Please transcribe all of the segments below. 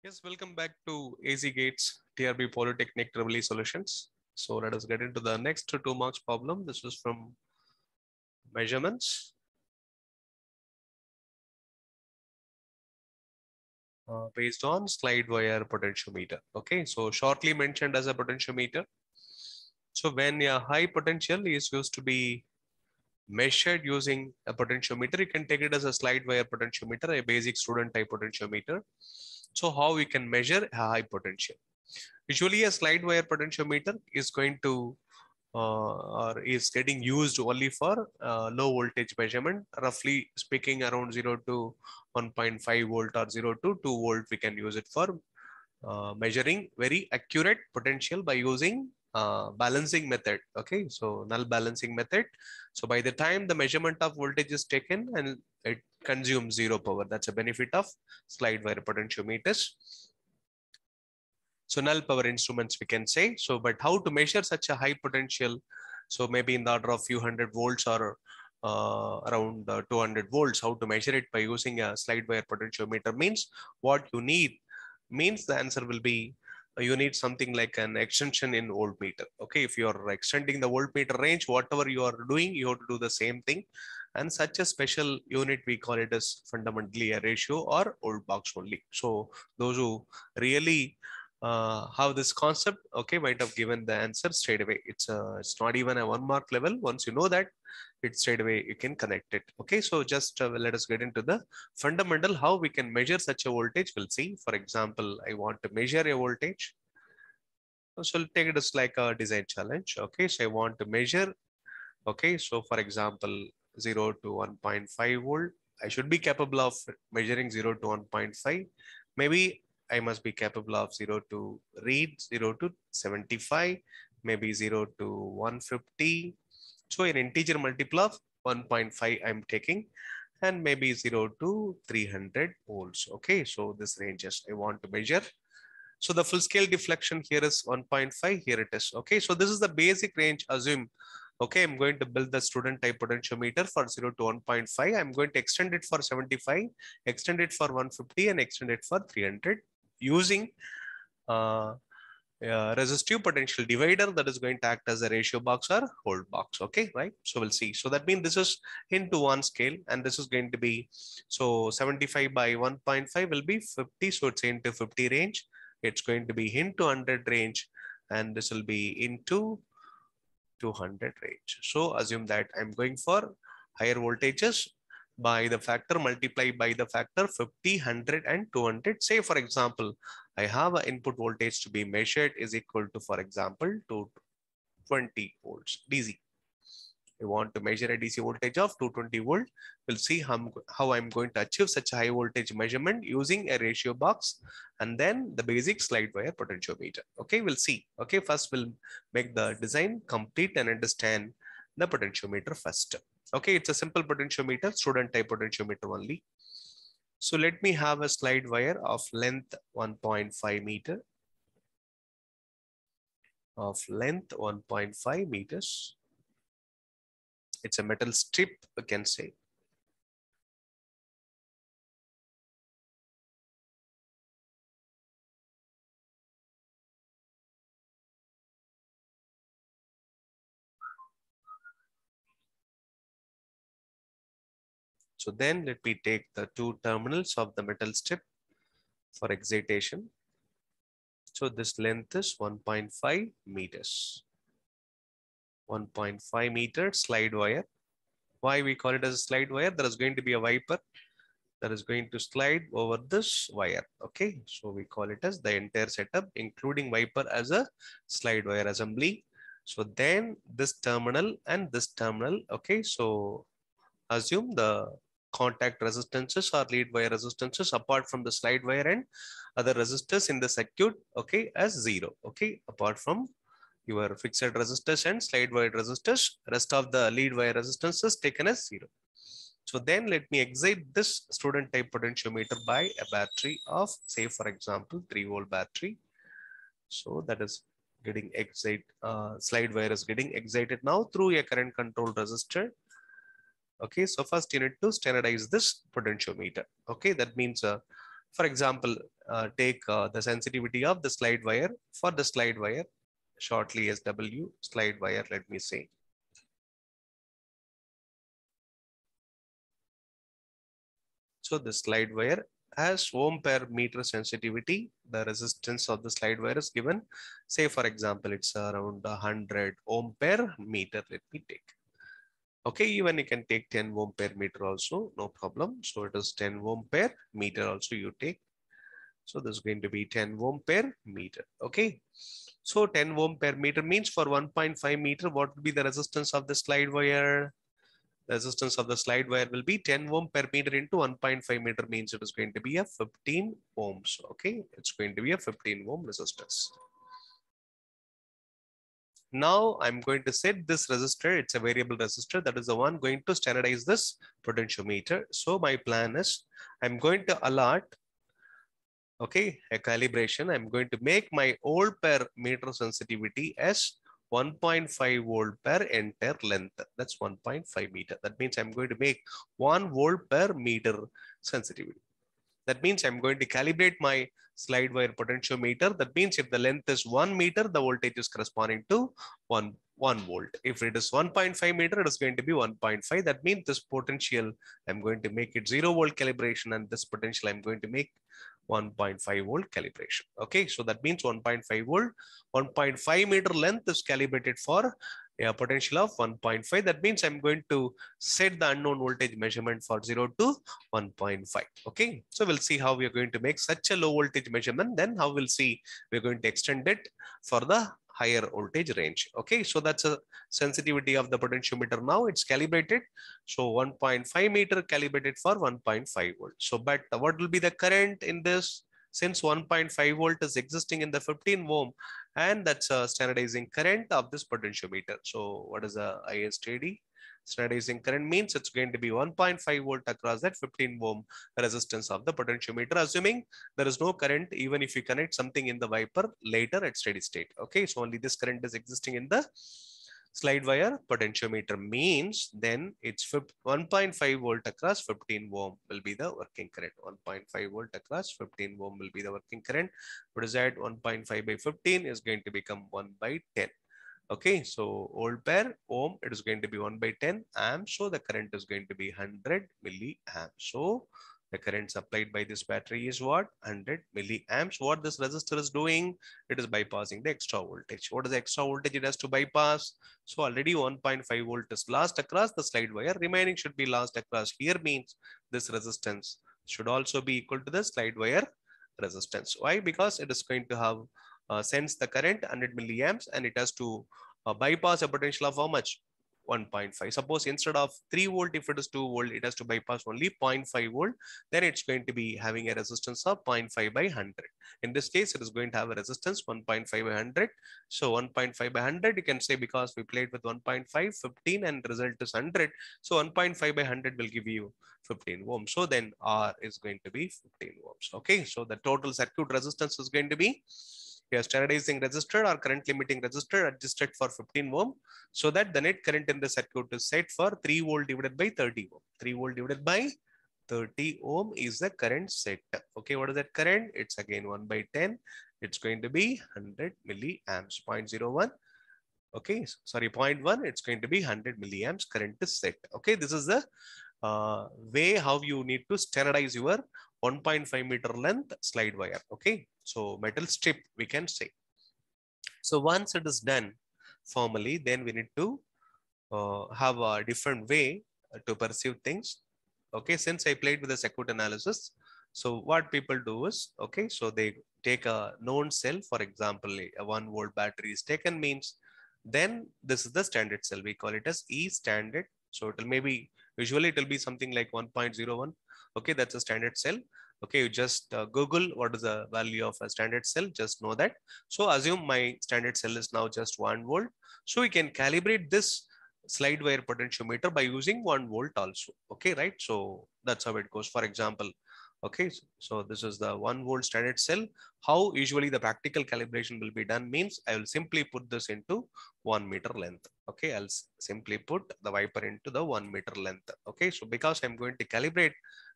Yes, welcome back to AZ Gates TRB Polytechnic Tribally Solutions. So let us get into the next 2 marks problem. This is from measurements based on slide wire potentiometer. Okay, so shortly mentioned as a potentiometer. So when a high potential is used to be measured using a potentiometer, you can take it as a slide wire potentiometer, a basic student type potentiometer. So how we can measure a high potential? Usually a slide wire potentiometer is going to or is getting used only for low voltage measurement, roughly speaking around 0 to 1.5 volt or 0 to 2 volt. We can use it for measuring very accurate potential by using balancing method. Okay, so null balancing method. So by the time the measurement of voltage is taken and it consumes zero power, that's a benefit of slide wire potentiometers. So null power instruments we can say. So, but how to measure such a high potential? So maybe in the order of few hundred volts or around 200 volts, how to measure it by using a slide wire potentiometer means what you need means the answer will be you need something like an extension in voltmeter. Okay, if you are extending the voltmeter range, whatever you are doing, you have to do the same thing. And such a special unit, we call it as fundamentally a ratio or volt box only. So those who really how this concept, okay, might have given the answer straight away. It's not even a 1 mark level. Once you know that, it straight away you can connect it. Okay, so just let us get into the fundamental how we can measure such a voltage. We'll see. For example, I want to measure a voltage. So I'll take it as like a design challenge. Okay, so I want to measure. Okay, so for example, 0 to 1.5 volt. I should be capable of measuring 0 to 1.5. Maybe I must be capable of 0 to read 0 to 75, maybe 0 to 150. So an integer multiple of 1.5 I'm taking, and maybe 0 to 300 volts. Okay, so this ranges I want to measure. So the full scale deflection here is 1.5, here it is. Okay, so this is the basic range. Assume, okay, I'm going to build the student type potentiometer for 0 to 1.5. I'm going to extend it for 75, extend it for 150, and extend it for 300 using uh, resistive potential divider that is going to act as a ratio box or hold box. Okay, right? So we'll see. So that means this is into one scale, and this is going to be, so 75 by 1.5 will be 50. So it's into 50 range. It's going to be into 100 range, and this will be into 200 range. So assume that I'm going for higher voltages by the factor, multiply by the factor 50, 100 and 200. Say for example, I have an input voltage to be measured is equal to, for example, 220 volts DC. I want to measure a DC voltage of 220 volt. We'll see how I'm going to achieve such a high voltage measurement using a ratio box and then the basic slide wire potentiometer. Okay, we'll see. Okay, first we'll make the design complete and understand the potentiometer first. Okay, it's a simple potentiometer, student type potentiometer only. So let me have a slide wire of length 1.5 meter. Of length 1.5 meters. It's a metal strip, we can say. So then let me take the two terminals of the metal strip for excitation. So this length is 1.5 meters. 1.5 meter slide wire. Why we call it as a slide wire? There is going to be a wiper that is going to slide over this wire. Okay, so we call it as the entire setup, including wiper as a slide wire assembly. So then this terminal and this terminal. Okay, so assume the contact resistances or lead wire resistances apart from the slide wire and other resistors in the circuit, okay, as zero. Okay, apart from your fixed resistors and slide wire resistors, rest of the lead wire resistance is taken as zero. So then let me excite this student type potentiometer by a battery of, say for example, 3-volt battery. So that is getting excited, slide wire is getting excited now through a current controlled resistor. Okay, so first you need to standardize this potentiometer. Okay, that means For example, take the sensitivity of the slide wire. For the slide wire, shortly as W slide wire, let me say. So the slide wire has ohm per meter sensitivity. The resistance of the slide wire is given. Say for example, it's around 100 ohm per meter. Let me take. Okay, even you can take 10 ohm per meter also, no problem. So it is 10 ohm per meter also you take. So this is going to be 10 ohm per meter. Okay. So 10 ohm per meter means for 1.5 meter, what will be the resistance of the slide wire? The resistance of the slide wire will be 10 ohm per meter into 1.5 meter means it is going to be a 15 ohms. Okay. It's going to be a 15 ohm resistance. Now I'm going to set this resistor. It's a variable resistor. That is the one going to standardize this potentiometer. So my plan is I'm going to allot, okay, a calibration. I'm going to make my volt per meter sensitivity as 1.5 volt per entire length. That's 1.5 meter. That means I'm going to make 1 volt per meter sensitivity. That means I'm going to calibrate my slide wire potentiometer. That means if the length is 1 meter, the voltage is corresponding to 1 volt. If it is 1.5 meter, it is going to be 1.5. That means this potential, I'm going to make it 0 volt calibration, and this potential I'm going to make 1.5 volt calibration. Okay, so that means 1.5 volt, 1.5 meter length is calibrated for a potential of 1.5. That means I'm going to set the unknown voltage measurement for 0 to 1.5. Okay, so we'll see how we are going to make such a low voltage measurement. Then how we'll see we're going to extend it for the higher voltage range. Okay, so that's a sensitivity of the potentiometer. Now it's calibrated. So 1.5 meter calibrated for 1.5 volt. So, but what will be the current in this? Since 1.5 volt is existing in the 15 ohm, and that's a standardizing current of this potentiometer. So what is the ISTD? Standardizing current means it's going to be 1.5 volt across that 15 ohm resistance of the potentiometer, assuming there is no current, even if you connect something in the wiper later at steady state. Okay, so only this current is existing in the slide wire potentiometer means then it's 1.5 volt across 15 ohm will be the working current. 1.5 volt across 15 ohm will be the working current. What is that? 1.5 by 15 is going to become 1 by 10. Okay, so volt per ohm, it is going to be 1 by 10 amps. So the current is going to be 100 milliamps. So the current supplied by this battery is what? 100 milliamps. What this resistor is doing? It is bypassing the extra voltage. What is the extra voltage it has to bypass? So already 1.5 volt is lost across the slide wire. Remaining should be lost across here means this resistance should also be equal to the slide wire resistance. Why? Because it is going to have sends the current 100 milliamps and it has to bypass a potential of how much? 1.5. Suppose instead of 3 volt, if it is 2 volt, it has to bypass only 0.5 volt. Then it's going to be having a resistance of 0.5 by 100. In this case, it is going to have a resistance 1.5 by 100. So 1.5 by 100, you can say because we played with 1.5, 15 and result is 100. So 1.5 by 100 will give you 15 ohms. So then R is going to be 15 ohms. Okay, so the total circuit resistance is going to be your standardizing resistor or current limiting resistor adjusted for 15 ohm, so that the net current in the circuit is set for 3 volt divided by 30 ohm. 3 volt divided by 30 ohm is the current set. Okay, what is that current? It's again 1 by 10. It's going to be 100 milliamps, 0.01. Okay, sorry, 0.1. It's going to be 100 milliamps current is set. Okay, this is the way how you need to standardize your 1.5 meter length slide wire. Okay, so metal strip we can say. So once it is done formally, then we need to have a different way to perceive things. Okay, since I played with the circuit analysis, so what people do is, okay, so they take a known cell, for example, a 1 volt battery is taken means, then this is the standard cell. We call it as E standard. So it will maybe, usually it will be something like 1.01. Okay, that's a standard cell. Okay, you just Google what is the value of a standard cell, just know that. So assume my standard cell is now just 1 volt. So we can calibrate this slide wire potentiometer by using 1 volt also. Okay, right? So that's how it goes. For example, okay, so this is the 1 volt standard cell. How usually the practical calibration will be done means I will simply put this into 1 meter length. Okay, I'll simply put the wiper into the 1 meter length. Okay, so because I'm going to calibrate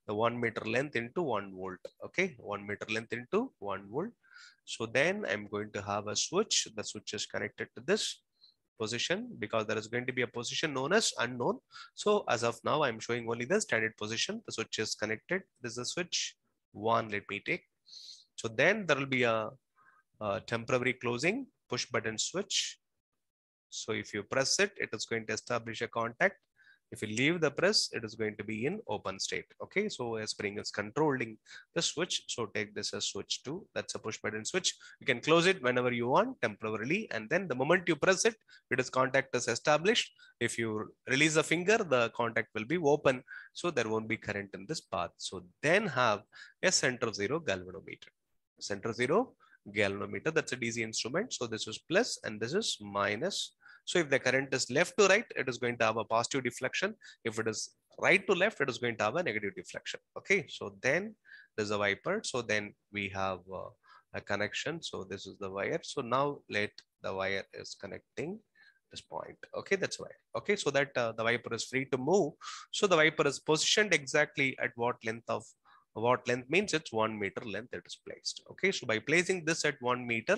the 1 meter length into 1 volt. Okay, 1 meter length into 1 volt. So then I'm going to have a switch. The switch is connected to this position because there is going to be a position known as unknown. So as of now, I'm showing only the standard position. The switch is connected. This is a switch 1. Let me take. So then there will be a temporary closing push button switch. So if you press it, it is going to establish a contact. If you leave the press, it is going to be in open state. Okay, so a spring is controlling the switch. So take this as switch 2. That's a push button switch. You can close it whenever you want temporarily. And then the moment you press it, it is contact is established. If you release the finger, the contact will be open. So there won't be current in this path. So then have a center zero galvanometer. Center zero galvanometer, that's a DC instrument. So this is plus and this is minus. So if the current is left to right, it is going to have a positive deflection. If it is right to left, it is going to have a negative deflection. Okay, so then there's a wiper. So then we have a connection. So this is the wire. So now let the wire is connecting this point. Okay, that's why. Okay, so that the wiper is free to move. So the wiper is positioned exactly at what length means it's 1 meter length it is placed. Okay, so by placing this at 1 meter,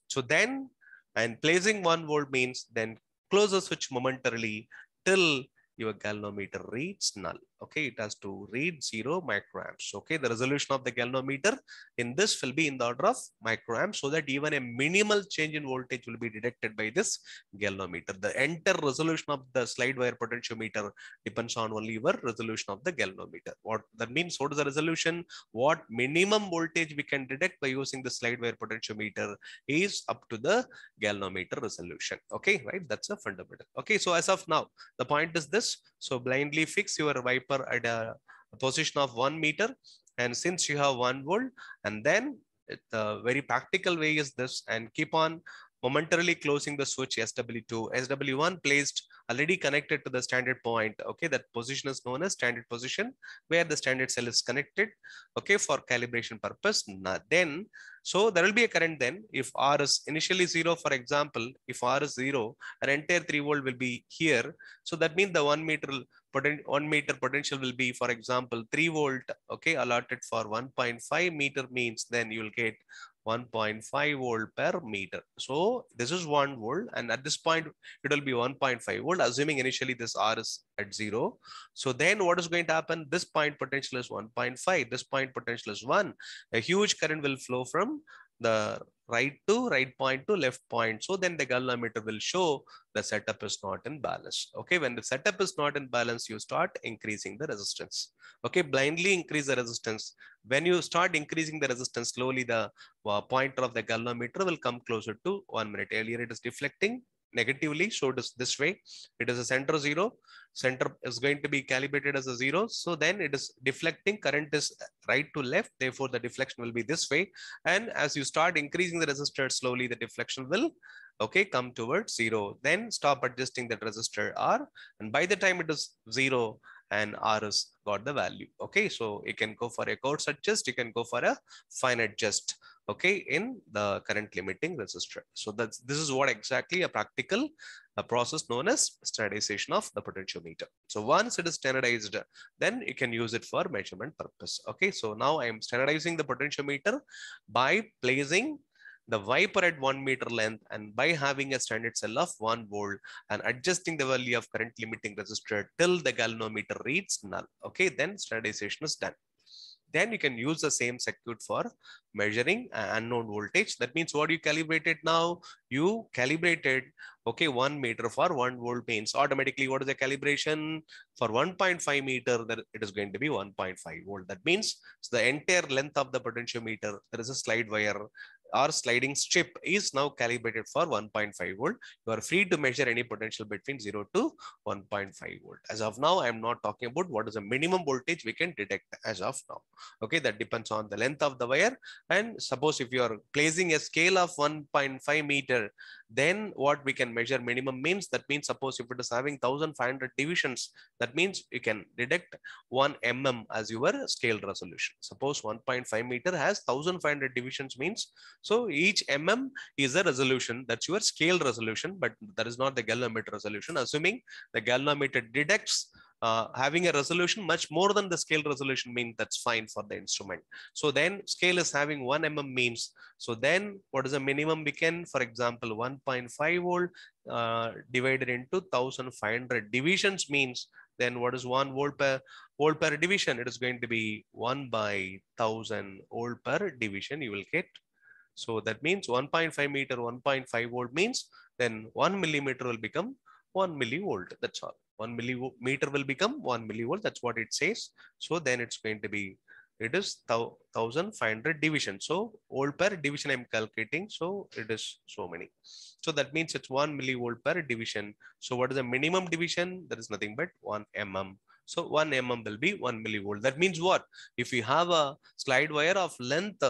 so then and placing 1 volt means then close the switch momentarily till your galvanometer reads null. Okay, it has to read 0 microamps. Okay, the resolution of the galvanometer in this will be in the order of microamps, so that even a minimal change in voltage will be detected by this galvanometer. The entire resolution of the slide wire potentiometer depends on only your resolution of the galvanometer. What that means, what is the resolution? What minimum voltage we can detect by using the slide wire potentiometer is up to the galvanometer resolution. Okay, right? That's a fundamental. Okay, so as of now, the point is this. So blindly fix your wiper at a position of 1 meter. And since you have 1 volt, and then the very practical way is this, and keep on momentarily closing the switch SW2. SW1 placed already connected to the standard point. Okay, that position is known as standard position, where the standard cell is connected. Okay, for calibration purpose. Then, so there will be a current then. If R is initially 0, for example, if R is 0, an entire 3 volt will be here. So that means the 1 meter potential will be, for example, 3 volt. Okay, allotted for 1.5 meter means then you will get 1.5 volt per meter. So this is 1 volt, and at this point it will be 1.5 volt, assuming initially this R is at 0. So then what is going to happen? This point potential is 1.5. This point potential is 1. A huge current will flow from the right point to left point. So then the galvanometer will show the setup is not in balance. Okay, when the setup is not in balance, you start increasing the resistance. Okay, blindly increase the resistance. When you start increasing the resistance, slowly the pointer of the galvanometer will come closer to 1 minute. Earlier it is deflecting negatively, so it is this way. It is a center zero. Center is going to be calibrated as a 0. So then it is deflecting. Current is right to left. Therefore, the deflection will be this way. And as you start increasing the resistor, slowly the deflection will come towards 0. Then stop adjusting that resistor R. And by the time it is 0 and R has got the value. Okay, so you can go for a coarse adjust. You can go for a fine adjust. Okay, in the current limiting resistor. So this is what exactly a practical process known as standardization of the potentiometer. So once it is standardized, then you can use it for measurement purpose. Okay, so now I am standardizing the potentiometer by placing the wiper at 1 meter length and by having a standard cell of 1 volt and adjusting the value of current limiting resistor till the galvanometer reads null. Okay, then standardization is done. Then you can use the same circuit for measuring unknown voltage. That means what you calibrated now, you calibrated, 1 meter for 1 volt means automatically what is the calibration for 1.5 meter, that it is going to be 1.5 volt. That means so the entire length of the potentiometer, there is a slide wire or sliding strip is now calibrated for 1.5 volt. You are free to measure any potential between 0 to 1.5 volt. As of now, I am not talking about what is the minimum voltage we can detect as of now. Okay, that depends on the length of the wire. And suppose if you are placing a scale of 1.5 meter, then what we can measure minimum means, that means suppose if it is having 1500 divisions, that means you can detect 1 mm as your scale resolution. Suppose 1.5 meter has 1500 divisions means, so each mm is a resolution, that's your scale resolution, but that is not the galvanometer resolution, assuming the galvanometer detects having a resolution much more than the scale resolution means that's fine for the instrument. So then scale is having 1 mm means, so then what is the minimum we can, for example, 1.5 volt divided into 1500 divisions means, then what is 1 volt per division? It is going to be 1 by 1000 volt per division you will get. So that means 1.5 meter, 1.5 volt means then 1 millimeter will become 1 millivolt. That's all. 1 millimeter will become 1 millivolt. That's what it says. So then it's going to be, it is 1500 division. So volt per division I'm calculating. So it is so many. So that means it's 1 millivolt per division. So what is the minimum division? That is nothing but 1 mm. So 1 mm will be 1 millivolt. That means what? If you have a slide wire of length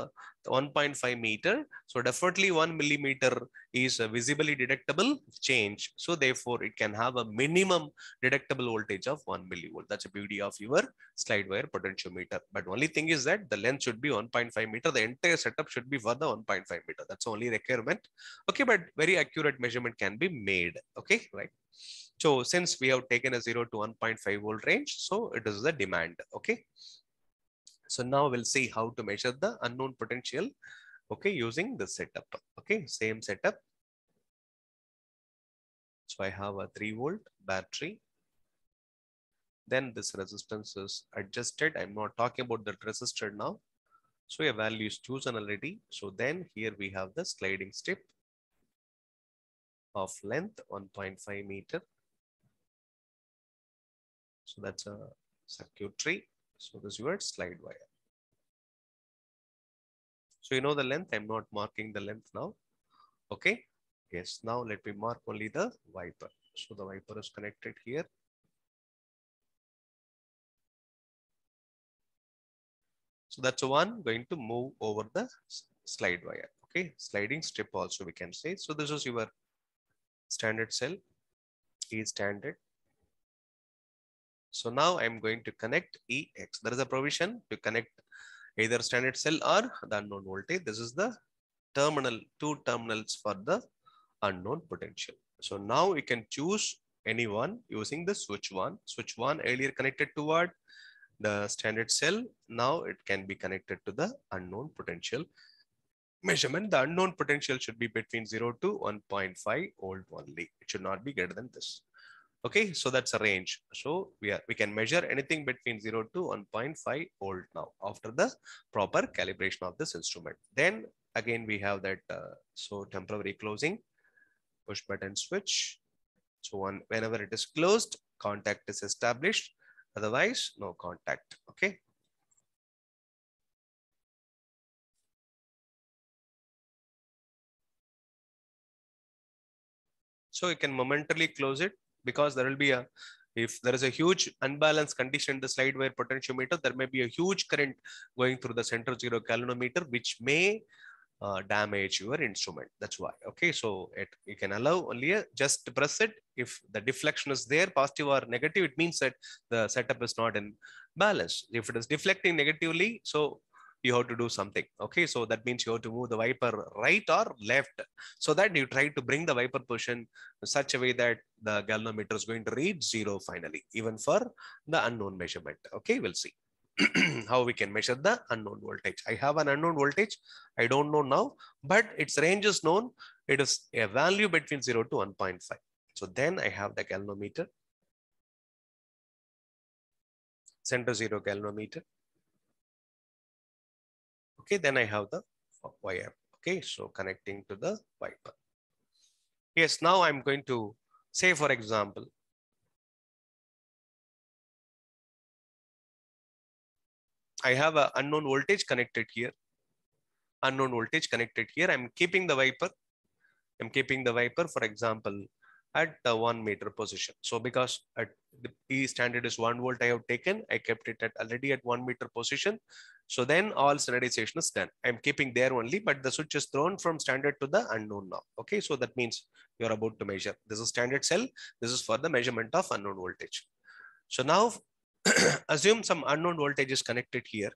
1.5 meter, so definitely 1 millimeter is a visibly detectable change. So therefore it can have a minimum detectable voltage of 1 millivolt. That's the beauty of your slide wire potentiometer. But only thing is that the length should be 1.5 meter. The entire setup should be for the 1.5 meter. That's the only requirement. Okay, but very accurate measurement can be made. Okay, right. So since we have taken a 0 to 1.5 volt range, so it is the demand. Okay. So now we'll see how to measure the unknown potential. Okay, using the setup. Okay, same setup. So I have a 3 volt battery. Then this resistance is adjusted. I'm not talking about the resistor now. So a value is chosen already. So then here we have the sliding strip of length 1.5 meter. So that's a circuitry. So this is your slide wire. So you know the length. I'm not marking the length now. Okay. Yes. Now let me mark only the wiper. So the wiper is connected here. So that's one going to move over the slide wire. Okay. Sliding strip also we can say. So this is your standard cell. E standard. So now I'm going to connect EX. There is a provision to connect either standard cell or the unknown voltage. This is the terminal, 2 terminals for the unknown potential. So now we can choose any one using the switch one. Switch one earlier connected to what? The standard cell. Now it can be connected to the unknown potential measurement. The unknown potential should be between 0 to 1.5 volt only. It should not be greater than this. Okay, so that's a range. So we can measure anything between 0 to 1.5 volt now after the proper calibration of this instrument. Then again we have that so temporary closing, push button switch. So whenever it is closed, contact is established. Otherwise, no contact. Okay. So you can momentarily close it because there will be a, if there is a huge unbalanced condition in the slide wire potentiometer, there may be a huge current going through the center zero galvanometer, which may damage your instrument. That's why. Okay, so you can allow only just press it. If the deflection is there, positive or negative, it means that the setup is not in balance. If it is deflecting negatively, so you have to do something. Okay, so that means you have to move the wiper right or left, so that you try to bring the wiper position in such a way that the galvanometer is going to read 0 finally, even for the unknown measurement. Okay, we'll see how we can measure the unknown voltage. I have an unknown voltage. I don't know now, but its range is known. It is a value between 0 to 1.5. So then I have the galvanometer, center zero galvanometer. Okay, then I have the wire. Okay, so connecting to the wiper. Yes, now I'm going to say, for example, I have an unknown voltage connected here. Unknown voltage connected here. I'm keeping the wiper. I'm keeping the wiper, for example, at the 1 meter position. So because at the P standard is 1 volt I have taken, I kept it at already at 1 meter position. So then all standardization is done. I'm keeping there only, but the switch is thrown from standard to the unknown now. Okay, so that means you're about to measure. This is standard cell. This is for the measurement of unknown voltage. So now assume some unknown voltage is connected here.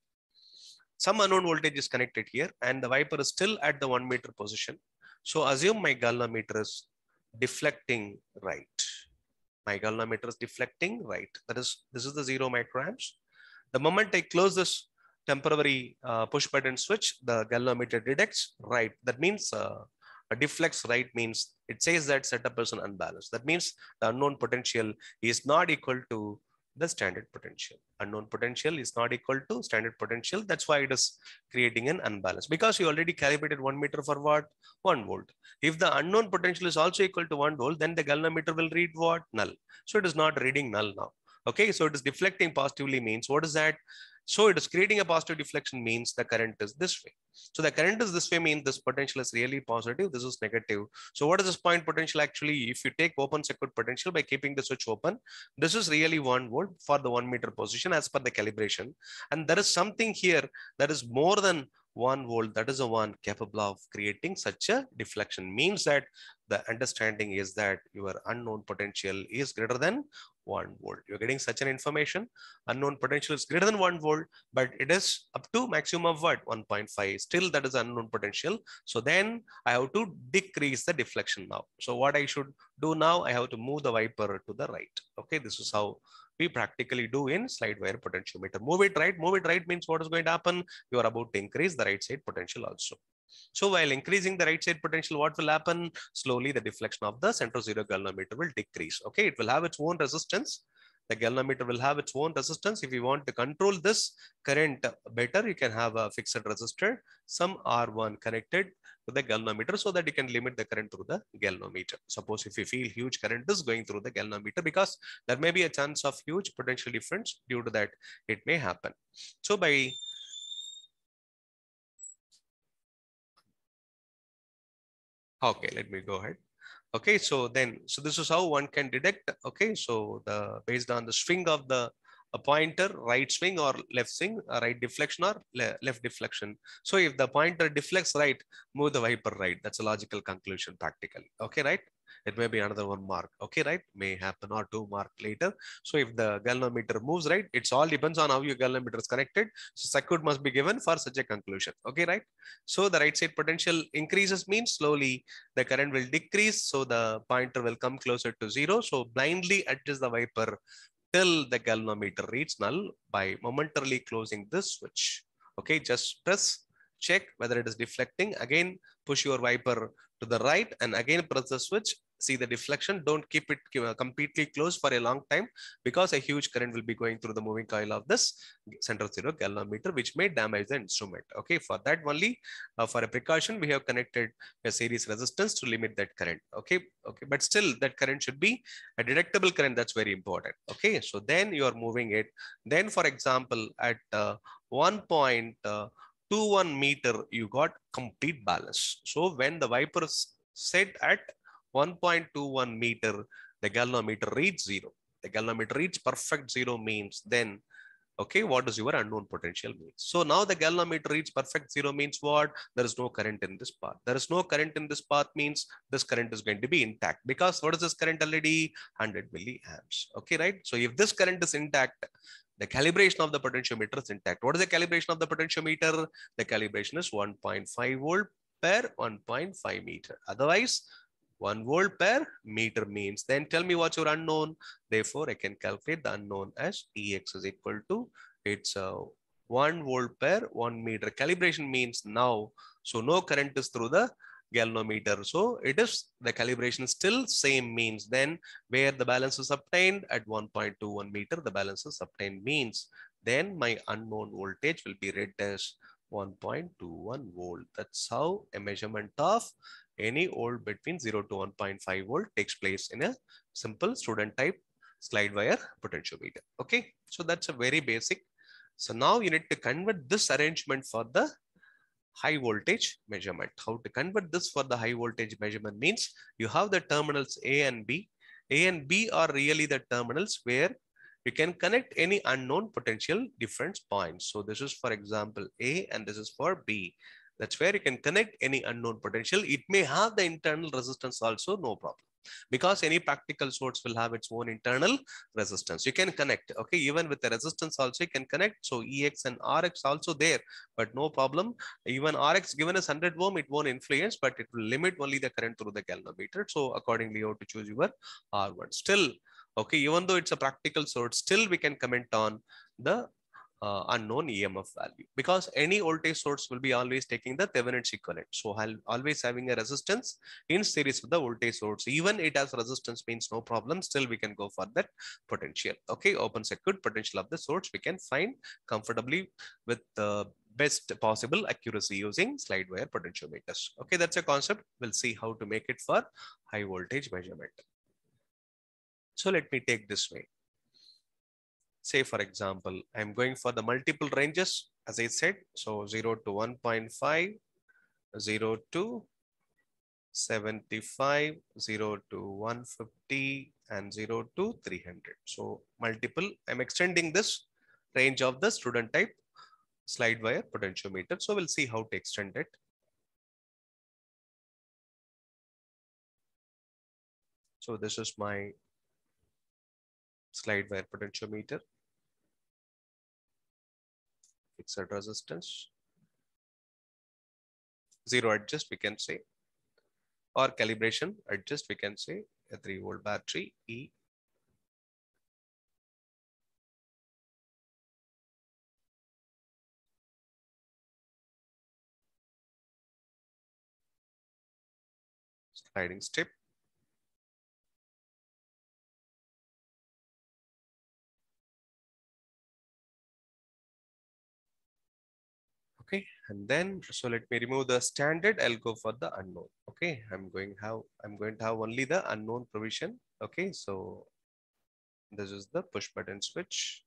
Some unknown voltage is connected here and the wiper is still at the 1 meter position. So assume my galvanometer is deflecting right. My galvanometer is deflecting right. This is the 0 microamps. The moment I close this temporary push button switch, the galvanometer detects right. That means a deflects right means it says that setup is an unbalanced. That means the unknown potential is not equal to the standard potential. Unknown potential is not equal to standard potential. That's why it is creating an unbalance, because you already calibrated 1 meter for what? 1 volt. If the unknown potential is also equal to 1 volt, then the galvanometer will read what? Null. So it is not reading null now. Okay, so it is deflecting positively means what is that? So it is creating a positive deflection means the current is this way. So the current is this way means this potential is really positive. This is negative. So what is this point potential actually? If you take open circuit potential by keeping the switch open, this is really 1 volt for the 1 meter position as per the calibration. And there is something here that is more than 1 volt. That is the one capable of creating such a deflection. Means that the understanding is that your unknown potential is greater than 1 volt. You're getting such an information. Unknown potential is greater than 1 volt, but it is up to maximum of what? 1.5. Still, that is unknown potential. So then I have to decrease the deflection now. So what I should do now, I have to move the wiper to the right. Okay, this is how we practically do in slide wire potentiometer. Move it right. Move it right means what is going to happen? You are about to increase the right side potential also. So while increasing the right side potential, what will happen? Slowly the deflection of the center zero galvanometer will decrease. Okay, it will have its own resistance. The galvanometer will have its own resistance. If you want to control this current better, you can have a fixed resistor, some R1 connected to the galvanometer so that you can limit the current through the galvanometer. Suppose if you feel huge current is going through the galvanometer, because there may be a chance of huge potential difference due to that, it may happen. So by okay, let me go ahead. Okay, so this is how one can detect. Okay, so based on the swing of the pointer, right swing or left swing, right deflection or left deflection. So if the pointer deflects right, move the wiper right. That's a logical conclusion practically. Okay, right? It may be another 1 mark. Okay, right? May happen or 2 mark later. So if the galvanometer moves right, it's all depends on how your galvanometer is connected. So circuit must be given for such a conclusion. Okay, right? So the right side potential increases means slowly the current will decrease. So the pointer will come closer to 0. So blindly adjust the wiper till the galvanometer reaches null by momentarily closing this switch. Okay, just press, check whether it is deflecting. Again, push your wiper to the right and again press the switch. See the deflection. Don't keep it completely closed for a long time, because a huge current will be going through the moving coil of this center zero galvanometer, which may damage the instrument. Okay, for that only, for a precaution, we have connected a series resistance to limit that current. Okay, but still that current should be a detectable current. That's very important. Okay, so then you are moving it. Then, for example, at 1.21 meter, you got complete balance. So when the wiper is set at 1.21 meter, the galvanometer reads 0. The galvanometer reads perfect 0 means then, okay, what is your unknown potential means? So now the galvanometer reads perfect 0 means what? There is no current in this path. There is no current in this path means this current is going to be intact, because what is this current already? 100 milliamps. Okay, right? So if this current is intact, the calibration of the potentiometer is intact. What is the calibration of the potentiometer? The calibration is 1.5 volt per 1.5 meter. Otherwise, 1 volt per meter means, then tell me what's your unknown. Therefore, I can calculate the unknown as Ex is equal to, it's 1 volt per 1 meter. Calibration means now, so no current is through the galvanometer. So it is the calibration still same means, then where the balance is obtained at 1.21 meter, the balance is obtained means, then my unknown voltage will be read as 1.21 volt. That's how a measurement of any volt between 0 to 1.5 volt takes place in a simple student type slide wire potentiometer. Okay, so that's a very basic. So now you need to convert this arrangement for the high voltage measurement. How to convert this for the high voltage measurement means, you have the terminals A and B. A and B are really the terminals where you can connect any unknown potential difference points. So this is for example A and this is for B. That's where you can connect any unknown potential. It may have the internal resistance also, no problem, because any practical source will have its own internal resistance. You can connect, okay, even with the resistance also you can connect. So Ex and Rx also there, but no problem. Even Rx given as 100 ohm, it won't influence, but it will limit only the current through the galvanometer. So accordingly, you have to choose your R1. Still, Okay, even though it's a practical source, still we can comment on the unknown EMF value, because any voltage source will be always taking the Thevenin's equivalent. So I'll always having a resistance in series with the voltage source. Even it has resistance means no problem. Still we can go for that potential. Okay, open circuit potential of the source we can find comfortably with the best possible accuracy using slide wire potentiometers. Okay, that's a concept. We'll see how to make it for high voltage measurement. So let me take this way. Say for example, I'm going for the multiple ranges, as I said. So 0 to 1.5, 0 to 75, 0 to 150, and 0 to 300. So multiple, I'm extending this range of the student type slide wire potentiometer. So we'll see how to extend it. So this is my slide wire potentiometer. Fixed resistance. Zero adjust, we can say, or calibration adjust, we can say a 3-volt battery E. Sliding step. Okay, and then so let me remove the standard. I'll go for the unknown. Okay, I'm going to have only the unknown provision. Okay, so this is the push button switch.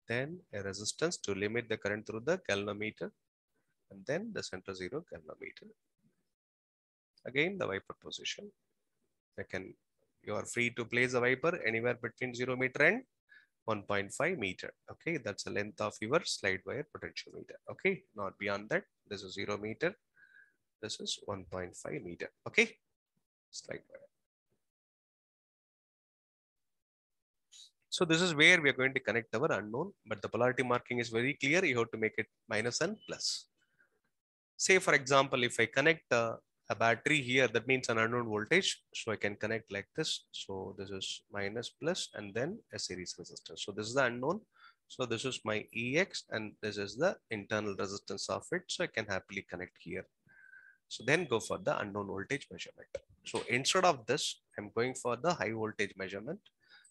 Then a resistance to limit the current through the galvanometer, and then the center zero galvanometer. Again, the wiper position. You are free to place the wiper anywhere between 0 meter and 1.5 meter. Okay, that's the length of your slide wire potentiometer. Okay, not beyond that. This is 0 meter. This is 1.5 meter. Okay, slide wire. So this is where we are going to connect our unknown, but the polarity marking is very clear. You have to make it minus and plus. Say for example, if I connect a battery here, that means an unknown voltage. So I can connect like this. So this is minus plus and then a series resistance. So this is the unknown. So this is my EX and this is the internal resistance of it. So I can happily connect here. So then go for the unknown voltage measurement. So instead of this, I'm going for the high voltage measurement.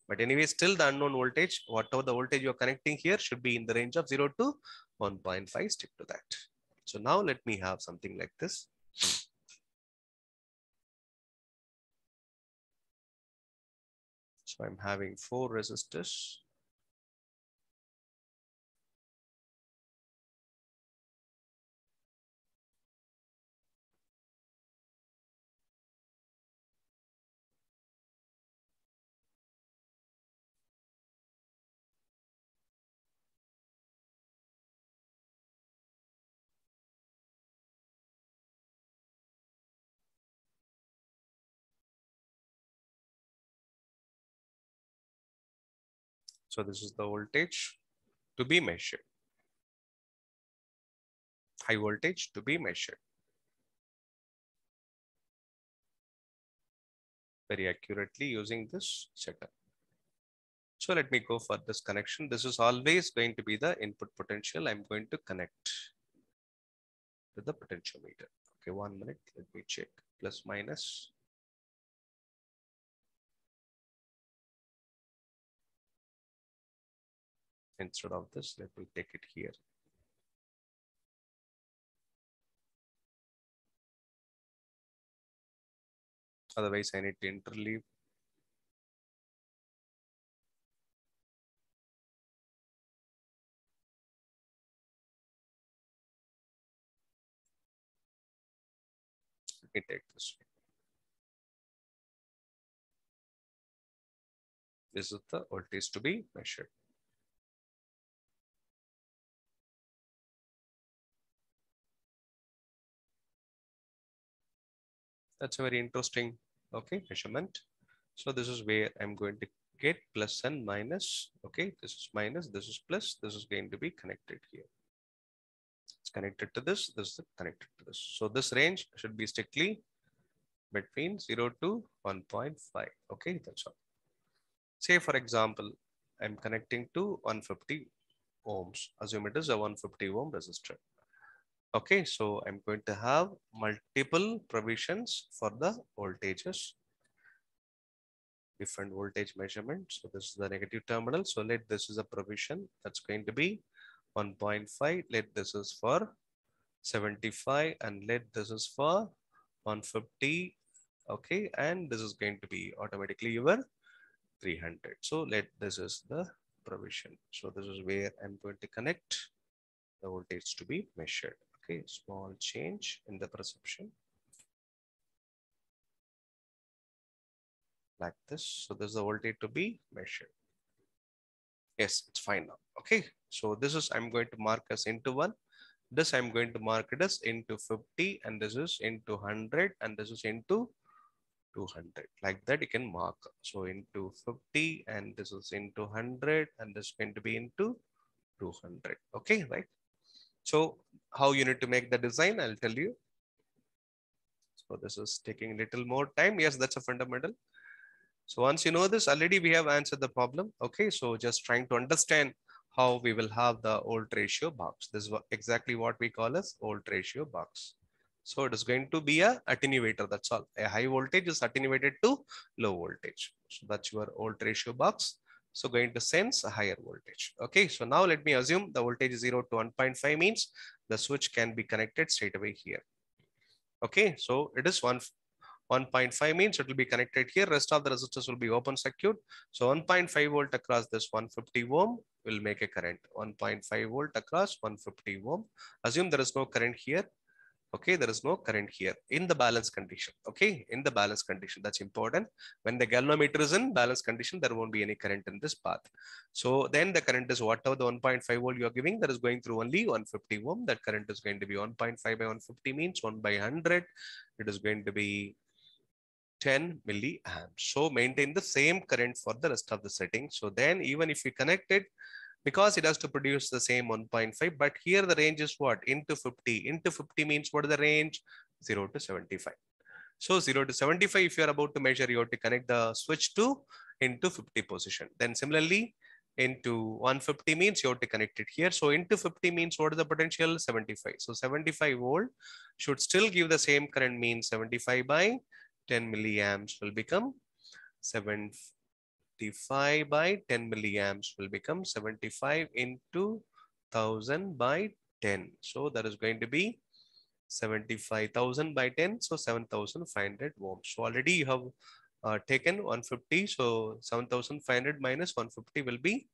But anyway, still the unknown voltage, whatever the voltage you're connecting here should be in the range of 0 to 1.5. Stick to that. So now let me have something like this. So I'm having 4 resistors. So this is the voltage to be measured. High voltage to be measured. Very accurately using this setup. So let me go for this connection. This is always going to be the input potential. I'm going to connect to the potentiometer. Okay, 1 minute. Let me check. Plus minus. Instead of this, let me take it here. Otherwise, I need to interleave. Let me take this one. This is the voltage to be measured. That's a very interesting, okay, measurement. So this is where I'm going to get plus and minus. Okay, this is minus, this is plus, this is going to be connected here. It's connected to this is connected to this. So this range should be strictly between 0 to 1.5. Okay, that's all. Say for example, I'm connecting to 150 ohms. Assume it is a 150 ohm resistor. Okay, so I'm going to have multiple provisions for the voltages, different voltage measurement. So this is the negative terminal. So let this is a provision that's going to be 1.5. Let this is for 75 and let this is for 150. Okay, and this is going to be automatically your 300. So let this is the provision. So this is where I'm going to connect the voltage to be measured. Okay, small change in the perception like this. So this is the voltage to be measured. Yes, it's fine now. Okay, so this is I'm going to mark as into 1. This I'm going to mark it as into 50 and this is into 100 and this is into 200. Like that you can mark. So into 50 and this is into 100 and this is going to be into 200. Okay, right? So how you need to make the design, I'll tell you. So this is taking a little more time. Yes, that's a fundamental. So once you know this, already we have answered the problem. Okay, so just trying to understand how we will have the old ratio box. This is exactly what we call as old ratio box. So it is going to be a attenuator. That's all. A high voltage is attenuated to low voltage. So that's your old ratio box. So going to sense a higher voltage. Okay, so now let me assume the voltage is 0 to 1.5 means the switch can be connected straight away here. Okay, so it is 1.5 means it will be connected here. Rest of the resistors will be open circuit. So 1.5 volt across this 150 ohm will make a current. 1.5 volt across 150 ohm. Assume there is no current here. Okay, there is no current here in the balance condition. Okay, in the balance condition, that's important. When the galvanometer is in balance condition, there won't be any current in this path. So then the current is whatever the 1.5 volt you are giving, that is going through only 150 ohm. That current is going to be 1.5 by 150 means 1 by 100. It is going to be 10 milliamps. So maintain the same current for the rest of the settings. So then even if we connect it, because it has to produce the same 1.5, but here the range is what? Into 50. Into 50 means what is the range? 0 to 75. So 0 to 75, if you are about to measure, you have to connect the switch to into 50 position. Then similarly, into 150 means you have to connect it here. So into 50 means what is the potential? 75. So 75 volt should still give the same current, means 75 by 10 milliamps will become 75 by 10 milliamps will become 75 into 1000 by 10. So that is going to be 75,000 by 10. So 7,500 ohms. So already you have taken 150. So 7,500 minus 150 will be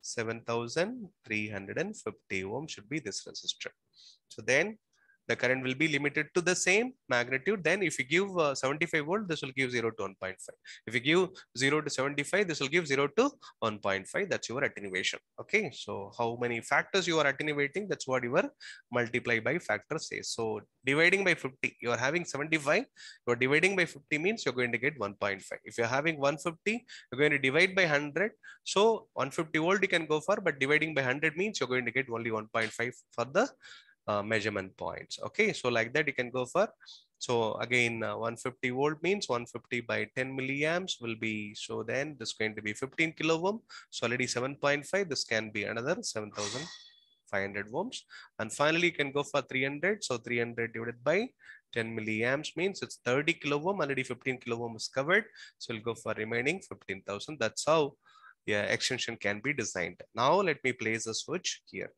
7,350 ohms should be this resistor. So then the current will be limited to the same magnitude. Then if you give 75 volt, this will give 0 to 1.5. If you give 0 to 75, this will give 0 to 1.5. That's your attenuation. Okay, so how many factors you are attenuating, that's what your multiply by factor says. So dividing by 50, you are having 75, you are dividing by 50 means you're going to get 1.5. If you're having 150, you're going to divide by 100. So 150 volt you can go for, but dividing by 100 means you're going to get only 1.5 for the measurement points. Okay, so like that you can go for. So again, 150 volt means 150 by 10 milliamps will be, so then this is going to be 15 kilo ohm. So already 7.5, this can be another 7,500 ohms. And finally you can go for 300. So 300 divided by 10 milliamps means it's 30 kilo ohm. Already 15 kilo ohm is covered. So we'll go for remaining 15,000. That's how the extension can be designed. Now let me place the switch here.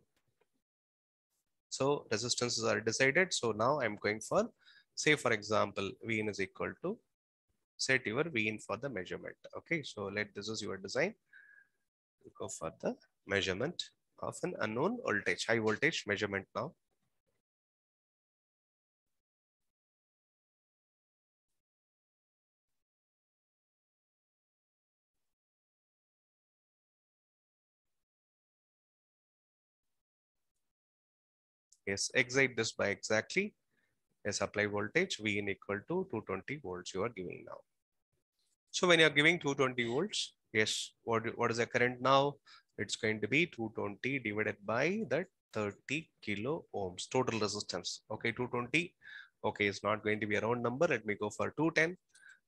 So resistances are decided. So now I'm going for, say for example, Vin is equal to, set your Vin for the measurement. Okay, so let this is your design. We'll go for the measurement of an unknown voltage, high voltage measurement now. Yes, excite this by exactly a supply voltage Vin equal to 220 volts you are giving now. So when you are giving 220 volts, yes, what is the current now? It's going to be 220 divided by that 30 kilo ohms total resistance. Okay, 220 Okay, it's not going to be a round number. Let me go for 210.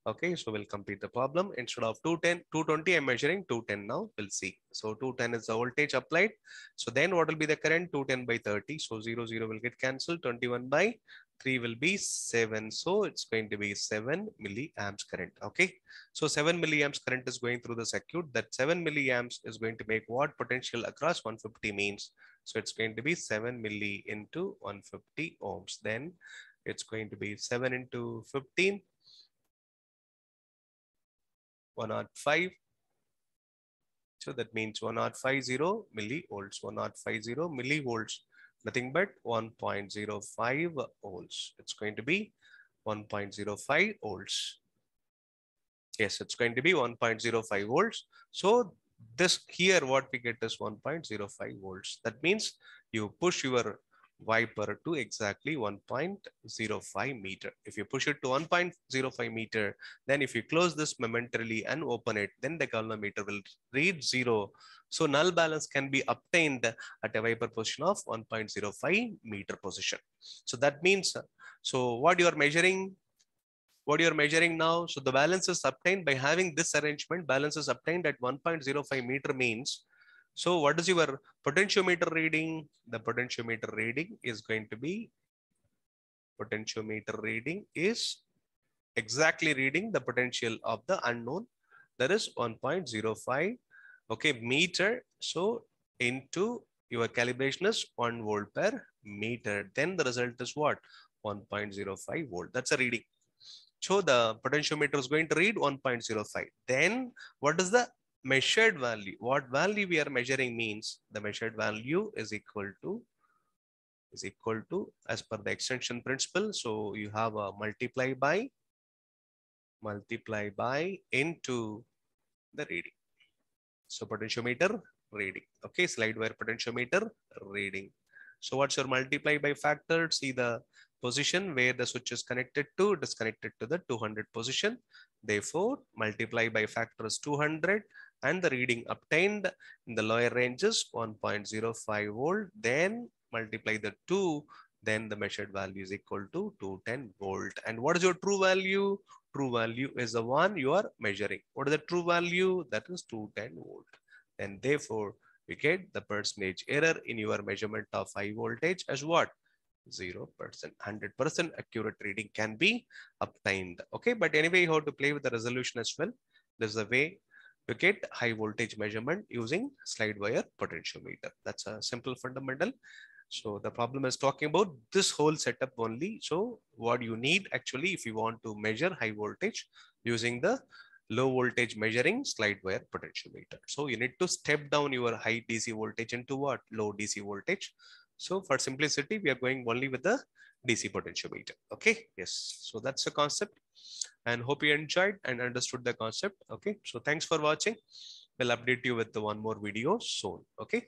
Okay, so we'll complete the problem. Instead of 210, 220, I'm measuring 210 now. We'll see. So 210 is the voltage applied. So then what will be the current? 210 by 30. So 0 will get cancelled. 21 by 3 will be 7. So it's going to be 7 milliamps current. Okay, so 7 milliamps current is going through the circuit. That 7 milliamps is going to make what potential across 150 means. So it's going to be 7 milli into 150 ohms. Then it's going to be 7 into 15. 105. So that means 1050 millivolts, 1050 millivolts, nothing but 1.05 volts. It's going to be 1.05 volts. Yes, it's going to be 1.05 volts. So this here, what we get is 1.05 volts. That means you push your wiper to exactly 1.05 meter. If you push it to 1.05 meter, then if you close this momentarily and open it, then the galvanometer will read 0. So null balance can be obtained at a wiper position of 1.05 meter position. So that means, so what you are measuring, now, so the balance is obtained by having this arrangement. Balance is obtained at 1.05 meter means, so what is your potentiometer reading? The potentiometer reading is going to be, potentiometer reading is exactly reading the potential of the unknown. That is 1.05, okay, meter. So into your calibration is 1 volt per meter. Then the result is what? 1.05 volt. That's a reading. So the potentiometer is going to read 1.05. Then what is the measured value? What value we are measuring means the measured value is equal to as per the extension principle. So you have a multiply by into the reading. So potentiometer reading. Okay, slide wire potentiometer reading. So what's your multiply by factor? See the position where the switch is connected to, it is connected to the 200 position. Therefore, multiply by factor is 200 and the reading obtained in the lower range is 1.05 volt. Then multiply the 2, then the measured value is equal to 210 volt. And what is your true value? True value is the one you are measuring. What is the true value? That is 210 volt. And therefore, we get the percentage error in your measurement of high voltage as what? 0%. 100% accurate reading can be obtained. Okay, but anyway, you have to play with the resolution as well. There's a way to get high voltage measurement using slide wire potentiometer. That's a simple fundamental. So the problem is talking about this whole setup only. So what you need actually, if you want to measure high voltage using the low voltage measuring slide wire potentiometer. So you need to step down your high DC voltage into what? Low DC voltage. So for simplicity, we are going only with the DC potentiometer. Okay. Yes. So that's the concept and hope you enjoyed and understood the concept. Okay. So thanks for watching. We'll update you with the one more video soon. Okay.